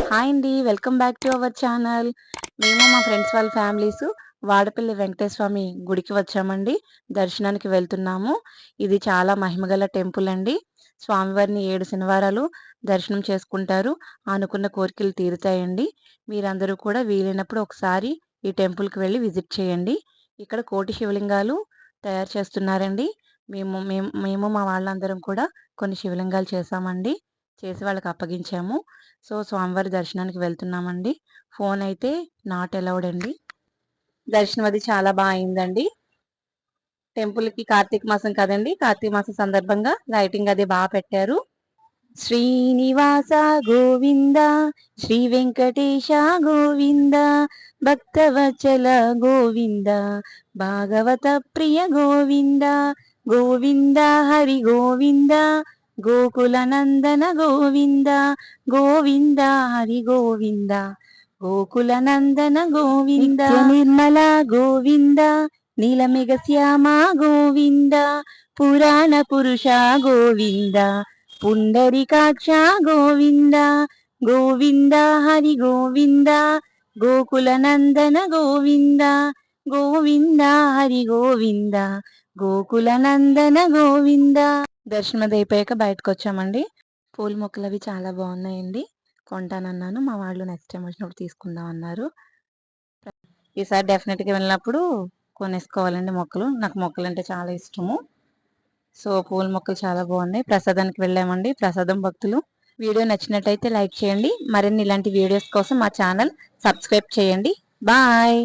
Hi అండి. Welcome back to our channel. మేము మా ఫ్రెండ్స్ వాళ్ళ ఫ్యామిలీస్ వాడపల్లి వెంకటేశ్వర స్వామి గుడికి వచ్చామండి. దర్శనానికి వెళ్తున్నాము. ఇది చాలా మహిమగల టెంపుల్ అండి. స్వామివారిని 7 శనివారాలు దర్శనం చేసుకుంటారు. అనుకున్న కోరికలు తీరుతాయండి. మీరందరూ కూడా వీలైనప్పుడు ఒకసారి ఈ టెంపుల్‌కి వెళ్లి విజిట్ చేయండి. ఇక్కడ కోటి శివలింగాలు తయారు చేస్తున్నారండి. మేము మేము మేము మా వాళ్ళందరం కూడా కొన్ని శివలింగాలు చేశామండి. చేసి వాళ్ళకి అప్పగించాము. సో, స్వామివారి దర్శనానికి వెళ్తున్నామండి. ఫోన్ అయితే నాట్ అలౌడ్ అండి. దర్శనం అది చాలా అయిందండి. టెంపుల్‌కి కార్తీక మాసం కదండీ! కార్తీక మాసం సందర్భంగా లైటింగ్ అది పెట్టారు. శ్రీనివాస గోవింద శ్రీ వెంకటేశ గోవింద భక్తవచల గోవింద భాగవత ప్రియ గోవింద గోవింద హరి గోవింద గోకుల నందన గోవింద గోవింద హరి గోవింద గోకుల నందన గోవింద నిర్మల గోవింద నీలమేఘ శ్యామ గోవింద పురాణ పురుష గోవింద పుండరీకాక్ష గోవింద గోవింద హరి గోవింద గోకుల నందన గోవింద గోవింద హరి గోవింద గోకుల నందన గోవింద. దర్శనం అది అయిపోయాక బయటకు వచ్చామండి. పూల మొక్కలు అవి చాలా బాగున్నాయండి. కొంటానన్నాను. మా వాళ్ళు నెక్స్ట్ టైం వచ్చినప్పుడు తీసుకుందాం అన్నారు. ఈసారి డెఫినెట్గా వెళ్ళినప్పుడు కొనేసుకోవాలండి మొక్కలు. నాకు మొక్కలు అంటే చాలా ఇష్టము. సో, పూల మొక్కలు చాలా బాగున్నాయి. ప్రసాదానికి వెళ్ళామండి. ప్రసాదం భక్తులు. వీడియో నచ్చినట్టయితే లైక్ చేయండి. మరిన్ని ఇలాంటి వీడియోస్ కోసం మా ఛానల్ సబ్స్క్రైబ్ చేయండి. బాయ్.